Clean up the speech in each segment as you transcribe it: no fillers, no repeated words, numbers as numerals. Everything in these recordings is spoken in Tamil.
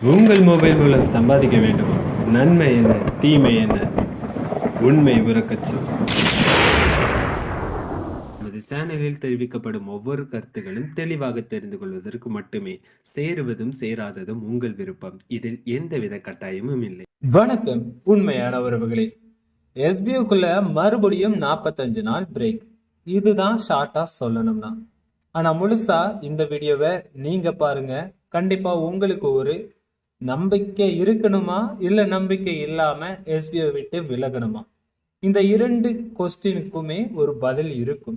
உங்கள் மொபைல் மூலம் சம்பாதிக்க வேண்டுமா? நன்மை என்ன, தீமை என்ன? உண்மை உறக்கச் சொல். நமது சேனலில் தெரிவிக்கப்படும் ஒவ்வொரு கருத்துகளும் தெளிவாக தெரிந்து கொள்வதற்கு மட்டுமே. சேருவதும் சேராததும் உங்கள் விருப்பம். இதில் எந்தவித கட்டாயமும் இல்லை. வணக்கம் உண்மையான உறவுகளே. எஸ்பிஓக்குள்ள மறுபடியும் 45 நாள் பிரேக். இதுதான் ஷார்ட்டா சொல்லணும்னா. ஆனா முழுசா இந்த வீடியோவை நீங்க பாருங்க. கண்டிப்பா உங்களுக்கு ஒரு நம்பிக்கை இருக்கணுமா இல்ல நம்பிக்கை இல்லாம எஸ்பிஓ விட்டு விலகணுமா, இந்த இரண்டு கொஸ்டினுக்குமே ஒரு பதில் இருக்கும்.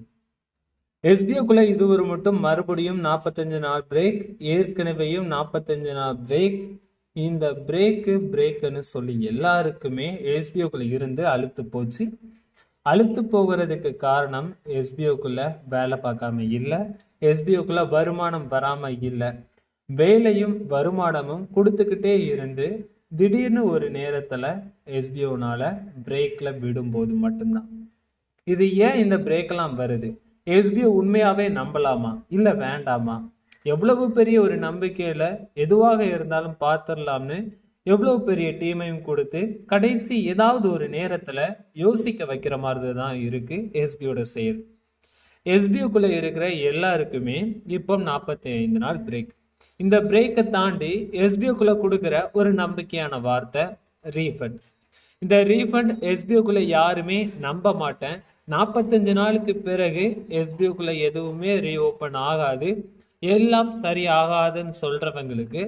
எஸ்பிஓக்குள்ள இதுவரை மட்டும் மறுபடியும் 45 நாள் பிரேக், ஏற்கனவேயும் 45 நாள் பிரேக். இந்த பிரேக்குன்னு சொல்லி எல்லாருக்குமே எஸ்பிஓக்குள்ள இருந்து அழுத்து போச்சு. அழுத்து போகிறதுக்கு காரணம் எஸ்பிஓக்குள்ள வேலை பார்க்காம இல்லை, எஸ்பிஓக்குள்ள வருமானம் வராம இல்லை, வேலையும் வருமானமும் கொடுத்துக்கிட்டே இருந்து திடீர்னு ஒரு நேரத்துல எஸ்பிஓனால பிரேக்ல விடும்போது மட்டும்தான். இது ஏன் இந்த பிரேக்கெல்லாம் வருது? எஸ்பிஓ உண்மையாவே நம்பலாமா இல்ல வேண்டாமா? எவ்வளவு பெரிய ஒரு நம்பிக்கையில எதுவாக இருந்தாலும் பார்த்துடலாம்னு எவ்வளவு பெரிய டீமையும் கொடுத்து கடைசி ஏதாவது ஒரு நேரத்துல யோசிக்க வைக்கிற மாதிரி தான் இருக்கு எஸ்பிஓட செயல். எஸ்பிஓக்குள்ள இருக்கிற எல்லாருக்குமே இப்போ 45 நாள் பிரேக். இந்த பிரேக்கை தாண்டி எஸ்பிஓக்குள்ள கொடுக்குற ஒரு நம்பிக்கையான வார்த்தை ரீஃபண்ட். இந்த ரீஃபண்ட் எஸ்பிஓக்குள்ள யாருமே நம்ப மாட்டேன். 45 நாளுக்கு பிறகு எஸ்பிஓக்குள்ள எதுவுமே ரீஓப்பன் ஆகாது, எல்லாம் சரி ஆகாதுன்னு சொல்றவங்களுக்கு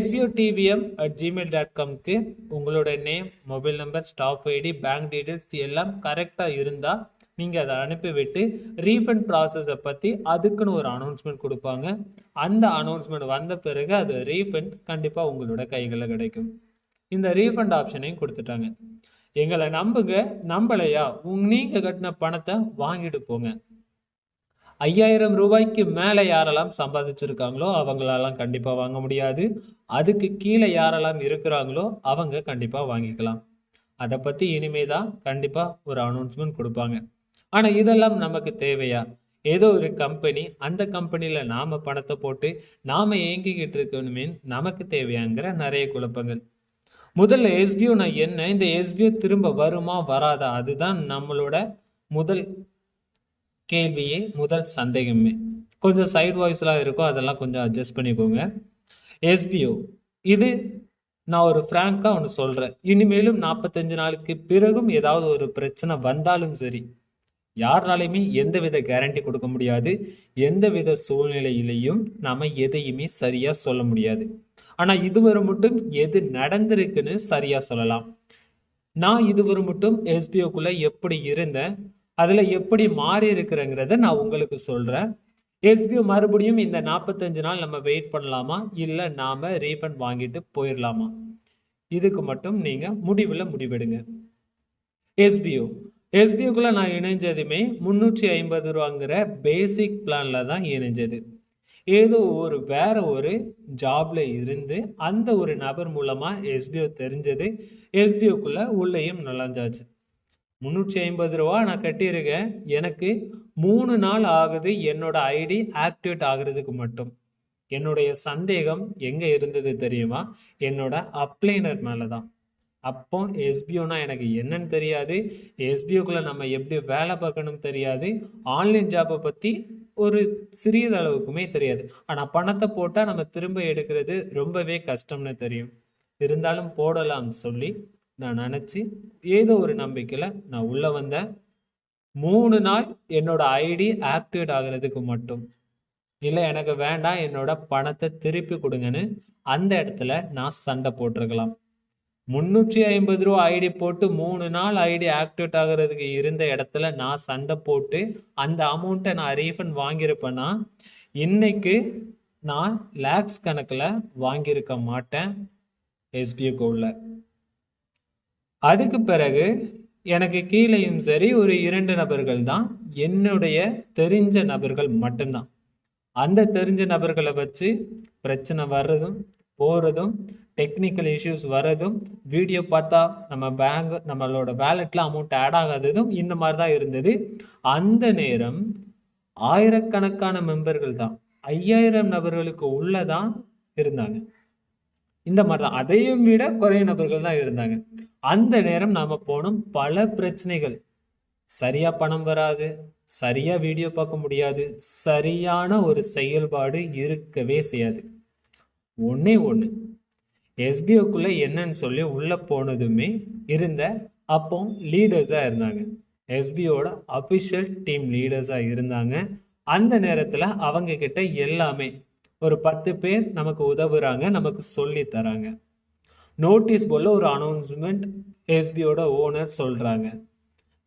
sbo.tvm@gmail.comக்கு உங்களோட name, mobile number, staff ID, bank details எல்லாம் கரெக்டாக இருந்தால் நீங்கள் அதை அனுப்பிவிட்டு ரீஃபண்ட் ப்ராசஸை பற்றி அதுக்குன்னு ஒரு அனௌன்ஸ்மெண்ட் கொடுப்பாங்க. அந்த அனௌன்ஸ்மெண்ட் வந்த பிறகு அது ரீஃபண்ட் கண்டிப்பாக உங்களோட கைகளில் கிடைக்கும். இந்த ரீஃபண்ட் ஆப்ஷனையும் கொடுத்துட்டாங்க. எங்களை நம்புங்க, நம்பலையா நீங்கள் கட்டின பணத்தை வாங்கிட்டு போங்க. 5000 ரூபாய்க்கு மேலே யாரெல்லாம் சம்பாதிச்சிருக்காங்களோ அவங்களாலாம் கண்டிப்பாக வாங்க முடியாது. அதுக்கு கீழே யாரெல்லாம் இருக்கிறாங்களோ அவங்க கண்டிப்பாக வாங்கிக்கலாம். அதை பற்றி இனிமே தான் கண்டிப்பாக ஒரு அனௌன்ஸ்மெண்ட் கொடுப்பாங்க. ஆனால் இதெல்லாம் நமக்கு தேவையா? ஏதோ ஒரு கம்பெனி, அந்த கம்பெனியில் நாம் பணத்தை போட்டு நாம் இயங்கிக்கிட்டு இருக்கணுமே, நமக்கு தேவையாங்கிற நிறைய குழப்பங்கள். முதல்ல எஸ்பிஓ நான் என்ன, இந்த எஸ்பிஓ திரும்ப வருமா வராதா, அதுதான் நம்மளோட முதல் கேள்வியே, முதல் சந்தேகமே. கொஞ்சம் சைட் வாய்ஸ்லாம் இருக்கும், அதெல்லாம் கொஞ்சம் அட்ஜஸ்ட் பண்ணிக்கோங்க. எஸ்பிஓ இது நான் ஒரு ஃப்ராங்காக ஒன்று சொல்கிறேன். இனிமேலும் 45 நாளுக்கு பிறகும் ஏதாவது ஒரு பிரச்சனை வந்தாலும் சரி, யாருனாலையுமே எந்தவித கேரண்டி கொடுக்க முடியாது. எந்தவித சூழ்நிலையிலையும் நாம் எதையுமே சரியாக சொல்ல முடியாது. ஆனால் இதுவரை மட்டும் எது நடந்திருக்குன்னு சரியாக சொல்லலாம். நான் இதுவரை மட்டும் எஸ்பிஓக்குள்ளே எப்படி இருந்தேன், அதில் எப்படி மாறி இருக்கிறேங்கிறத நான் உங்களுக்கு சொல்கிறேன். எஸ்பிஓ மறுபடியும் இந்த 45 நாள் நம்ம வெயிட் பண்ணலாமா இல்லை நாம் ரீஃபண்ட் வாங்கிட்டு போயிடலாமா, இதுக்கு மட்டும் நீங்கள் முடிவெடுங்க. எஸ்பிஓக்குள்ள நான் இணைஞ்சதுமே 350 ரூபாங்கிற பேசிக் பிளான்ல தான் இணைஞ்சது. ஏதோ வேற ஒரு ஜாப்ல இருந்து அந்த ஒரு நபர் மூலமா எஸ்பிஓ தெரிஞ்சது. எஸ்பிஓக்குள்ள உள்ளேயும் நுழைஞ்சாச்சு. 350 ரூபா நான் கட்டியிருக்கேன். எனக்கு 3 நாள் ஆகுது என்னோட ஐடி ஆக்டிவேட் ஆகுறதுக்கு மட்டும். என்னுடைய சந்தேகம் எங்க இருந்தது தெரியுமா? என்னோட அப்ளைனர் மேலதான். அப்போ எஸ்பிஓனா எனக்கு என்னன்னு தெரியாது, எஸ்பிஓக்குள்ள நம்ம எப்படி வேலை பார்க்கணும் தெரியாது, ஆன்லைன் ஜாப்பை பற்றி ஒரு சிறியதளவுக்குமே தெரியாது. ஆனால் பணத்தை போட்டால் நம்ம திரும்ப எடுக்கிறது ரொம்பவே கஷ்டம்னு தெரியும். இருந்தாலும் போடலாம்னு சொல்லி நான் நினச்சி ஏதோ ஒரு நம்பிக்கையில் நான் உள்ளே வந்தேன். 3 நாள் என்னோட ஐடி ஆக்டிவேட் ஆகிறதுக்கு மட்டும். இல்லை எனக்கு வேண்டாம், என்னோட பணத்தை திருப்பி கொடுங்கன்னு அந்த இடத்துல நான் சண்டை போட்டிருக்கலாம். 350 ரூபா ஐடி போட்டு 3 நாள் ஐடி ஆக்டிவேட் ஆகிறதுக்கு இருந்த இடத்துல நான் சண்டை போட்டு அந்த அமௌண்ட்டை நான் ரீஃபண்ட் வாங்கியிருப்பேன்னா இன்னைக்கு நான் லேக்ஸ் கணக்கில் வாங்கியிருக்க மாட்டேன் எஸ்பிஓக்குள்ள. அதுக்கு பிறகு எனக்கு கீழேயும் சரி ஒரு 2 நபர்கள் தான், என்னுடைய தெரிஞ்ச நபர்கள் மட்டும்தான். அந்த தெரிஞ்ச நபர்களை வச்சு பிரச்சனை வர்றதும் போகிறதும், டெக்னிக்கல் இஷ்யூஸ் வர்றதும், வீடியோ பார்த்தா நம்மளோட வேலெட்டில் அமௌண்ட் ஆட் ஆகாததும் இந்த மாதிரி தான் இருந்தது. அந்த நேரம் ஆயிரக்கணக்கான மெம்பர்கள் தான், 5000 நபர்களுக்கு உள்ளதான் இருந்தாங்க. இந்த மாதிரி தான், அதையும் விட குறைய நபர்கள் தான் இருந்தாங்க. அந்த நேரம் நாம போனோம், பல பிரச்சனைகள். சரியா பணம் வராது, சரியா வீடியோ பார்க்க முடியாது, சரியான ஒரு செயல்பாடு இருக்கவே செய்யாது. ஒண்ணே ஒண்ணு, எஸ்பிஓக்குள்ள என்னன்னு சொல்லி உள்ள போனதுமே இருந்த அப்போ லீடர்ஸா இருந்தாங்க. எஸ்பிஓட அபிஷியல் டீம் லீடர்ஸா இருந்தாங்க. அந்த நேரத்துல அவங்க கிட்ட எல்லாமே ஒரு 10 பேர் நமக்கு உதவுறாங்க, நமக்கு சொல்லி தராங்க. நோட்டீஸ் போல ஒரு அனௌன்ஸ்மெண்ட் எஸ்பிஓட ஓனர் சொல்றாங்க.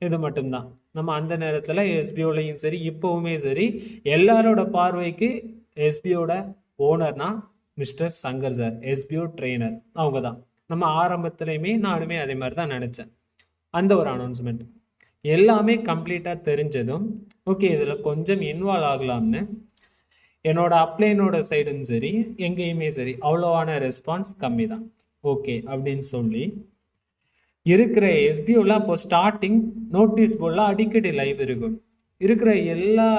இது மட்டும்தான். நம்ம அந்த நேரத்துல எஸ்பிஓலையும் சரி, இப்பவுமே சரி, எல்லாரோட பார்வைக்கு எஸ்பிஓட ஓனர்னா mister Shankar sir, SPO trainer, அவங்க தான். நம்ம ஆரம்பத்துலையுமே நானுமே அதே மாதிரி தான் நினைச்சேன். அந்த ஒரு அனௌன்ஸ்மெண்ட் எல்லாமே கம்ப்ளீட்டா தெரிஞ்சதும், ஓகே இதுல கொஞ்சம் இன்வால்வ் ஆகலாம்னு என்னோட அப்ளைனோட சைடும் சரி, எங்கேயுமே சரி, அவ்வளோவான ரெஸ்பான்ஸ் கம்மி தான். ஓகே அப்படின்னு சொல்லி இருக்கிற எஸ்பிஓல அப்போ ஸ்டார்டிங் நோட்டீஸ் போர்டில் அடிக்கடி லைவ் இருக்கும். இருக்கிற எல்லா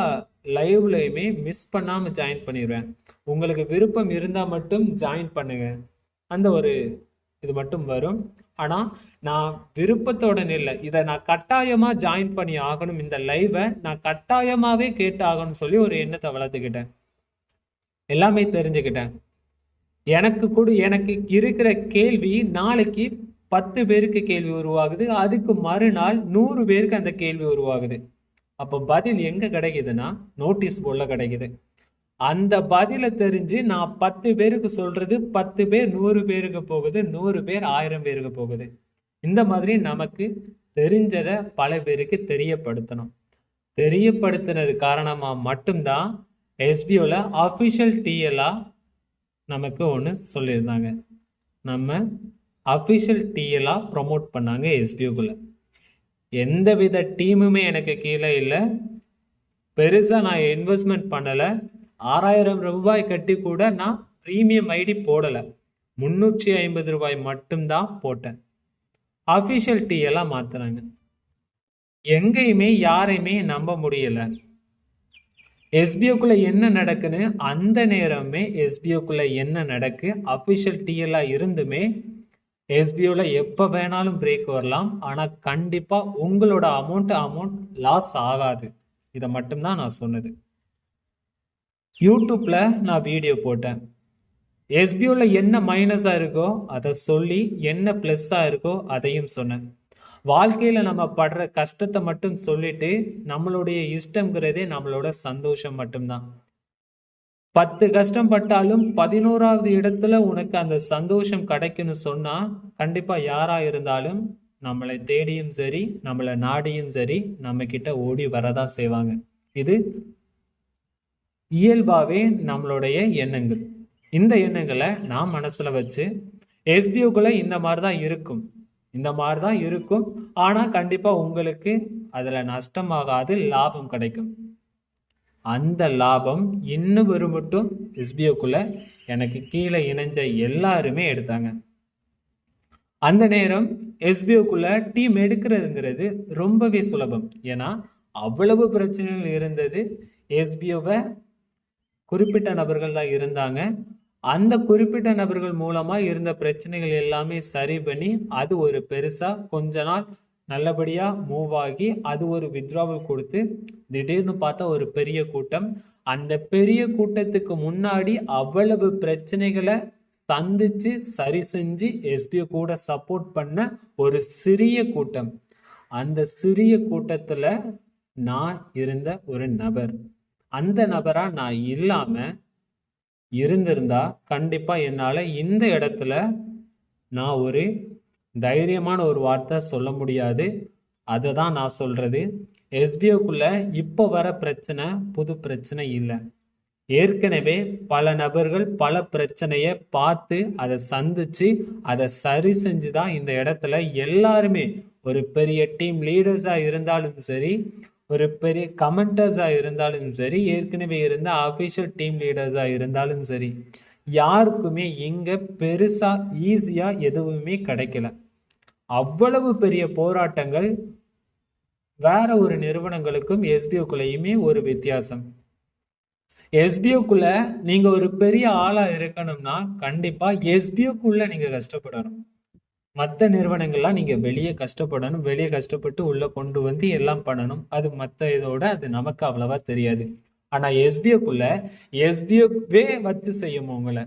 லைவ்லையுமே மிஸ் பண்ணாமல் ஜாயின் பண்ணிடுவேன். உங்களுக்கு விருப்பம் இருந்தால் மட்டும் ஜாயின் பண்ணுங்க, அந்த ஒரு இது மட்டும் வரும். ஆனால் நான் விருப்பத்தோட இல்லை, இதை நான் கட்டாயமாக ஜாயின் பண்ணி ஆகணும், இந்த லைவை நான் கட்டாயமாகவே கேட்டு ஆகணும்னு சொல்லி ஒரு எண்ணத்தை வளர்த்துக்கிட்டேன். எல்லாமே தெரிஞ்சுக்கிட்டேன். எனக்கு இருக்கிற கேள்வி நாளைக்கு 10 பேருக்கு கேள்வி உருவாகுது, அதுக்கு மறுநாள் 100 பேருக்கு அந்த கேள்வி உருவாகுது. அப்போ பதில் எங்க கிடைக்குதுன்னா நோட்டீஸ் போர்ட்ல கிடைக்குது. அந்த பதிலை தெரிஞ்சு நான் 10 பேருக்கு சொல்றது 10 பேர் 100 பேருக்கு போகுது, 100 பேர் 1000 பேருக்கு போகுது. இந்த மாதிரி நமக்கு தெரிஞ்சதை பல பேருக்கு தெரியப்படுத்தணும். தெரியப்படுத்தினது காரணமா மட்டும்தான் எஸ்பிஓல அஃபிஷியல் டிஎல்ஆ நமக்கு ஒன்று சொல்லியிருந்தாங்க. நம்ம அஃபிஷியல் டிஎல்ஆ ப்ரொமோட் பண்ணாங்க எஸ்பிஓக்குள்ள. எந்த வித டீமுமே எனக்கு கீழே இல்லை, பெருசாக நான் இன்வெஸ்ட்மெண்ட் பண்ணலை. 6000 ரூபாய் கட்டி கூட நான் ப்ரீமியம் ஐடி போடலை, 350 ரூபாய் மட்டும்தான் போட்டேன். அஃபிஷியல் டிஎல்ஆ மாத்துறாங்க. எங்கேயுமே யாரையுமே நம்ப முடியலை. எஸ்பிஓக்குள்ள என்ன நடக்குன்னு அந்த நேரமே எஸ்பிஓக்குள்ள என்ன நடக்கு அஃபிஷியல் டிஎல்ஆ இருந்துமே எஸ்பிஓல எப்போ வேணாலும் பிரேக் வரலாம். ஆனால் கண்டிப்பாக உங்களோட அமௌண்ட் லாஸ் ஆகாது. இதை மட்டும்தான் நான் சொன்னது. யூடியூப்ல நான் வீடியோ போட்டேன். எஸ்பிஓல என்ன மைனஸாக இருக்கோ அதை சொல்லி, என்ன ப்ளஸ்ஸாக இருக்கோ அதையும் சொன்னேன். வாழ்க்கையில் நம்ம படுற கஷ்டத்தை மட்டும் சொல்லிட்டு நம்மளுடைய இஷ்டங்கிறதே நம்மளோட சந்தோஷம் மட்டும்தான். 10 கஷ்டப்பட்டாலும் 11வது இடத்துல உனக்கு அந்த சந்தோஷம் கிடைக்குன்னு சொன்னா கண்டிப்பா யாரா இருந்தாலும் நம்மளை தேடியும் சரி, நம்மளை நாடியும் சரி, நம்ம கிட்ட ஓடி வரதான் செய்வாங்க. இது இயல்பாவே நம்மளுடைய எண்ணங்கள். இந்த எண்ணங்களை நான் மனசுல வச்சு எஸ்பிஓக்குள்ள இந்த மாதிரி தான் இருக்கும். ஆனா கண்டிப்பா உங்களுக்கு அதுல நஷ்டமாகாது, லாபம் கிடைக்கும். அந்த லாபம் இன்னும் ஒரு மட்டும் எஸ்பிஓக்குள்ள எனக்கு கீழே இணைஞ்ச எல்லாருமே எடுத்தாங்க. அந்த நேரம் எஸ்பிஓக்குள்ள டீம் எடுக்கிறதுங்கிறது ரொம்பவே சுலபம். ஏன்னா அவ்வளவு பிரச்சனைகள் இருந்தது. எஸ்பிஓவை குறிப்பிட்ட நபர்கள் தான் இருந்தாங்க. அந்த குறிப்பிட்ட நபர்கள் மூலமா இருந்த பிரச்சனைகள் எல்லாமே சரி பண்ணி அது ஒரு பெருசா கொஞ்ச நாள் நல்லபடியா மூவ் ஆகி அது ஒரு வித்ட்ராவல் கொடுத்து திடீர்னு பார்த்தா ஒரு பெரிய கூட்டம். அந்த பெரிய கூட்டத்துக்கு முன்னாடி அவ்வளவு பிரச்சனைகளை சந்திச்சு சரி செஞ்சு எஸ்பிஓ கூட சப்போர்ட் பண்ண ஒரு சிறிய கூட்டம். அந்த சிறிய கூட்டத்துல நான் இருந்த ஒரு நபர். அந்த நபரா நான் இல்லாம இருந்திருந்தா கண்டிப்பா என்னால இந்த இடத்துல நான் ஒரு தைரியமான ஒரு வார்த்தை சொல்ல முடியாது. அதை தான் நான் சொல்றது. எஸ்பிஓக்குள்ள இப்போ வர பிரச்சனை புது பிரச்சனை இல்லை. ஏற்கனவே பல நபர்கள் பல பிரச்சனையை பார்த்து அதை சந்திச்சு அதை சரி செஞ்சு தான் இந்த இடத்துல எல்லாருமே, ஒரு பெரிய டீம் லீடர்ஸா இருந்தாலும் சரி, ஒரு பெரிய கமெண்டர்ஸா இருந்தாலும் சரி, ஏற்கனவே இருந்த அஃபிஷியல் டீம் லீடர்ஸா இருந்தாலும் சரி, யாருக்குமே இங்க பெருசா ஈஸியா எதுவுமே கிடைக்கல. அவ்வளவு பெரிய போராட்டங்கள். வேற ஒரு நிறுவனங்களுக்கும் எஸ்பிஓக்குள்ளேயுமே ஒரு வித்தியாசம். எஸ்பிஓக்குள்ள நீங்க ஒரு பெரிய ஆளா இருக்கணும்னா கண்டிப்பா எஸ்பிஓக்குள்ள நீங்க கஷ்டப்படணும். மற்ற நிறுவனங்கள்லாம் நீங்க வெளியே கஷ்டப்படணும், வெளியே கஷ்டப்பட்டு உள்ள கொண்டு வந்து எல்லாம் பண்ணணும். அது மற்ற இதோட அது நமக்கு அவ்வளவா தெரியாது. ஆனா எஸ்பிஓக்குள்ள எஸ்பிஓவே வச்சு செய்யும் உங்களை.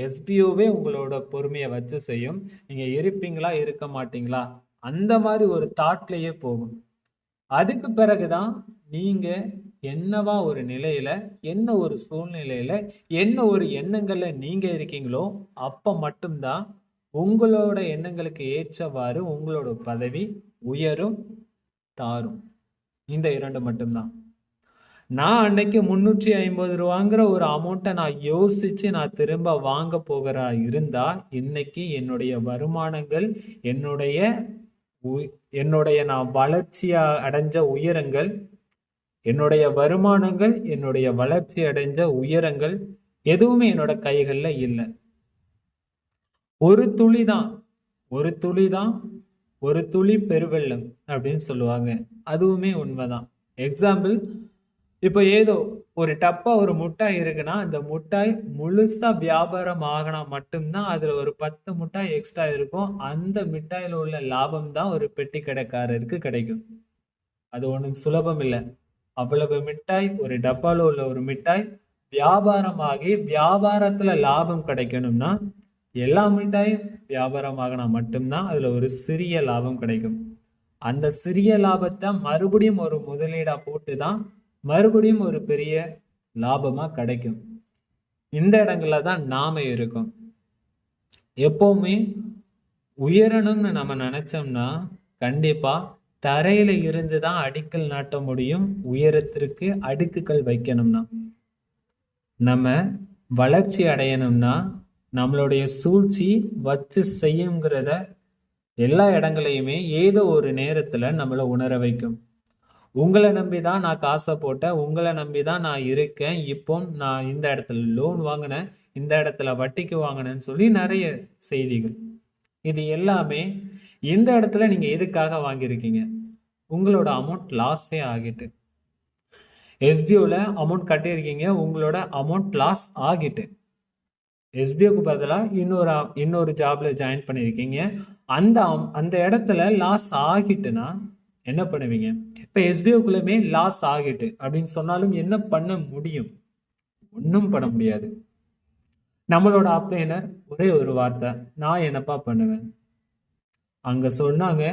எஸ்பிஓவே உங்களோட பொறுமையை வச்சு செய்யும். நீங்க இருப்பீங்களா இருக்க மாட்டீங்களா அந்த மாதிரி ஒரு தாட்லயே போகும். அதுக்கு பிறகுதான் நீங்க என்னவா ஒரு நிலையில, என்ன ஒரு சூழ்நிலையில, என்ன ஒரு எண்ணங்கள்ல நீங்க இருக்கீங்களோ அப்ப மட்டும்தான் உங்களோட எண்ணங்களுக்கு ஏற்றவாறு உங்களோட பதவி உயரும், தாரும். இந்த 2 மட்டும்தான். நான் அன்னைக்கு 350 ரூபாங்கிற ஒரு அமௌண்ட்டை நான் யோசிச்சு நான் திரும்ப வாங்க போகிறா இருந்தா இன்னைக்கு என்னுடைய வருமானங்கள், என்னுடைய என்னுடைய நான் வளர்ச்சியா அடைஞ்ச உயரங்கள், என்னுடைய வருமானங்கள், என்னுடைய வளர்ச்சி அடைஞ்ச உயரங்கள் எதுவுமே என்னோட கைகள்ல இல்லை. ஒரு துளிதான், ஒரு துளிதான், ஒரு துளி பெருவெள்ளம் அப்படின்னு சொல்லுவாங்க. அதுவுமே உண்மைதான். எக்ஸாம்பிள், இப்போ ஏதோ ஒரு டப்பா ஒரு முட்டாய் இருக்குன்னா அந்த முட்டாய் முழுசா வியாபாரம் ஆகினா மட்டும்தான் அதுல ஒரு 10 முட்டாய் எக்ஸ்ட்ரா இருக்கும். அந்த மிட்டாயில உள்ள லாபம் தான் ஒரு பெட்டி கடைக்காரருக்கு கிடைக்கும். அது ஒண்ணும் சுலபம் இல்லை. அவ்வளவு மிட்டாய், ஒரு டப்பால உள்ள ஒரு மிட்டாய் வியாபாரமாகி வியாபாரத்துல லாபம் கிடைக்கணும்னா எல்லா மிட்டாயும் வியாபாரம் ஆகினா மட்டும்தான் அதுல ஒரு சிறிய லாபம் கிடைக்கும். அந்த சிறிய லாபத்தை மறுபடியும் ஒரு முதலீடா போட்டுதான் மறுபடியும் ஒரு பெரிய லாபமா கிடைக்கும். இந்த இடங்கள்ல தான் நாம இருக்கோம். எப்பவுமே உயரணும்னு நம்ம நினைச்சோம்னா கண்டிப்பா தரையில இருந்துதான் அடிக்கல் நாட்ட முடியும். உயரத்திற்கு அடுக்குகள் வைக்கணும்னா, நம்ம வளர்ச்சி அடையணும்னா நம்மளுடைய சூழ்ச்சி வச்சு செய்யுங்கிறத எல்லா இடங்களையுமே ஏதோ ஒரு நேரத்துல நம்மளை உணர வைக்கும். உங்களை நம்பிதான் நான் காசை போட்டேன், உங்களை நம்பிதான் நான் இருக்கேன், இப்போ நான் இந்த இடத்துல லோன் வாங்கினேன், இந்த இடத்துல வட்டிக்கு வாங்கினேன்னு சொல்லி நிறைய செய்திகள். இது எல்லாமே இந்த இடத்துல நீங்க எதுக்காக வாங்கியிருக்கீங்க? உங்களோட அமௌண்ட் லாஸே ஆகிட்டு. எஸ்பிஓல அமௌண்ட் கட்டியிருக்கீங்க, உங்களோட அமௌண்ட் லாஸ் ஆகிட்டு. எஸ்பிஓக்கு பதிலாக இன்னொரு ஜாப்ல ஜாயின் பண்ணியிருக்கீங்க, அந்த இடத்துல லாஸ் ஆகிட்டுனா என்ன பண்ணுவீங்க? இப்ப எஸ்பிஓக்குள்ளமே லாஸ் ஆகிட்டு அப்படின்னு சொன்னாலும் என்ன பண்ண முடியும்? ஒன்றும் பண்ண முடியாது. நம்மளோட அப்ளைனர் ஒரே ஒரு வார்த்தை, நான் என்னப்பா பண்ணுவேன்? அங்க சொன்னாங்க,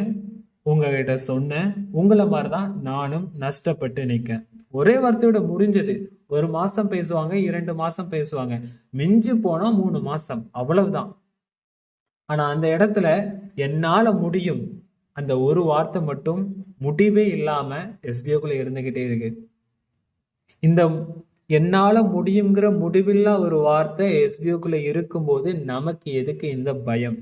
உங்ககிட்ட சொன்னேன், உங்களை மாதிரிதான் நானும் நஷ்டப்பட்டு நிற்கேன். ஒரே வார்த்தையோட முடிஞ்சது. 1 மாசம் பேசுவாங்க, 2 மாசம் பேசுவாங்க, மிஞ்சி போனா 3 மாசம், அவ்வளவுதான். ஆனா அந்த இடத்துல என்னால முடியும் அந்த ஒரு வார்த்தை மட்டும் முடிவே இல்லாம எஸ்பிஓக்குள்ள இருந்துகிட்டே இருக்கு. இந்த என்னால முடியுங்கிற முடிவில்லா ஒரு வார்த்தை எஸ்பிஓக்குள்ள இருக்கும்போது நமக்கு எதுக்கு இந்த பயம்?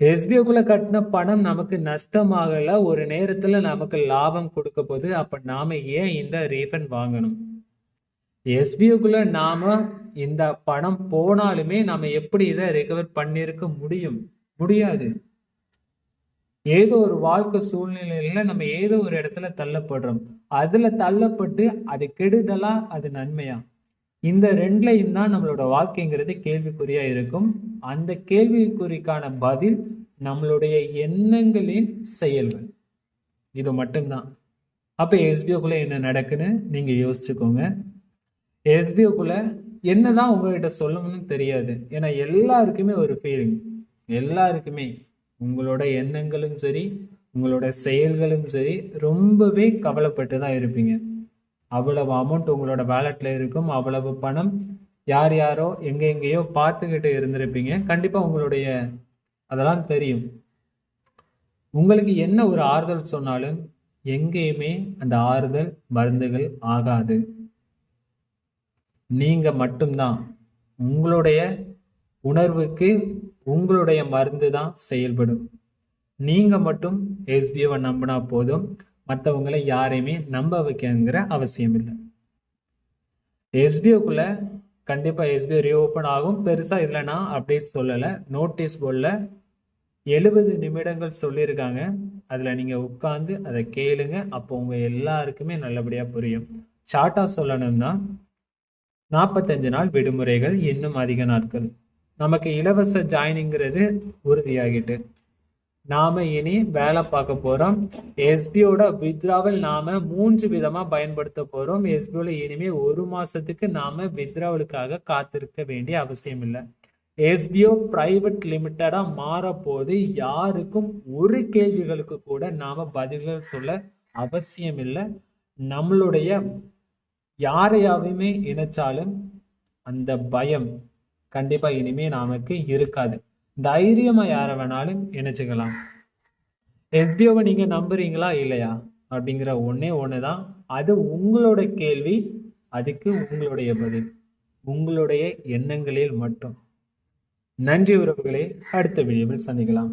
எஸ்பிஓக்குள்ள கட்டின பணம் நமக்கு நஷ்டமாகல, ஒரு நேரத்துல நமக்கு லாபம் கொடுக்க போகுது. அப்ப நாம ஏன் இந்த ரீஃபண்ட் வாங்கணும்? எஸ்பிஓக்குள்ள நாம இந்த பணம் போனாலுமே நாம எப்படி இதை ரெக்கவர் பண்ணிருக்க முடியும்? முடியாது. ஏதோ ஒரு வாழ்க்கை சூழ்நிலையில நம்ம ஏதோ ஒரு இடத்துல தள்ளப்படுறோம். அதுல தள்ளப்பட்டு அது கெடுதலா அது நன்மையா? இந்த 2லையும் தான் நம்மளோட வாழ்க்கைங்கிறது கேள்விக்குறியா இருக்கும். அந்த கேள்விக்குறிக்கான பதில் நம்மளுடைய எண்ணங்களின் செயல்கள். இது மட்டும்தான். அப்ப எஸ்பிஓக்குள்ள என்ன நடக்குன்னு நீங்க யோசிச்சுக்கோங்க. எஸ்பிஓக்குள்ள என்னதான் உங்ககிட்ட சொல்லணும்னு தெரியாது. ஏன்னா எல்லாருக்குமே ஒரு ஃபீலிங், எல்லாருக்குமே உங்களோட எண்ணங்களும் சரி, உங்களோட செயல்களும் சரி, ரொம்பவே கவலைப்பட்டு தான் இருப்பீங்க. அவ்வளவு அமௌண்ட் உங்களோட வேலட்ல இருக்கும், அவ்வளவு பணம் யார் யாரோ எங்கெங்கேயோ பார்த்துக்கிட்டு இருந்திருப்பீங்க. கண்டிப்பா உங்களுடைய அதெல்லாம் தெரியும். உங்களுக்கு என்ன ஒரு ஆறுதல் சொன்னாலும் எங்கேயுமே அந்த ஆறுதல் மருந்துகள் ஆகாது. நீங்க மட்டும்தான் உங்களுடைய உணர்வுக்கு உங்களுடைய மருந்து தான் செயல்படும். நீங்க மட்டும் எஸ்பிஓவை நம்பினா போதும், மற்றவங்களை யாரையுமே நம்ப வைக்கங்கிற அவசியம் இல்லை. எஸ்பிஓக்குள்ள கண்டிப்பா எஸ்பிஓ ரீஓப்பன் ஆகும். பெருசா இதுல நான் அப்டேட் சொல்லலை. நோட்டீஸ் போர்டில் 70 நிமிடங்கள் சொல்லியிருக்காங்க. அதுல நீங்க உட்கார்ந்து அதை கேளுங்க. அப்போ உங்க எல்லாருக்குமே நல்லபடியா புரியும். ஷார்ட்டா சொல்லணும்னா 45 நாள் விடுமுறைகள், இன்னும் அதிக நாட்கள். நமக்கு இலவச ஜாயினிங்கிறது உறுதியாகிட்டு. நாம இனி வேலை பார்க்க போறோம். எஸ்பியோட வித்ராவல் நாம 3 விதமா பயன்படுத்த போறோம். எஸ்பியோல இனிமே 1 மாசத்துக்கு நாம வித்ராவலுக்காக காத்திருக்க வேண்டிய அவசியம் இல்லை. எஸ்பிஓ பிரைவேட் லிமிட்டடா மாற போது யாருக்கும் ஒரு கேள்விகளுக்கு கூட நாம பதில்கள் சொல்ல அவசியம் இல்லை. நம்மளுடைய யாரையாவையுமே இணைச்சாலும் அந்த பயம் கண்டிப்பா இனிமே நமக்கு இருக்காது. தைரியமா யாரை வேணாலும் இணைச்சுக்கலாம். எஸ்பிஓவை நீங்க நம்புறீங்களா இல்லையா அப்படிங்கிற ஒண்ணே ஒண்ணுதான். அது உங்களோட கேள்வி, அதுக்கு உங்களுடைய பதில், உங்களுடைய எண்ணங்களில் மட்டும். நன்றி உறவுகளே, அடுத்த வீடியோவில் சந்திக்கலாம்.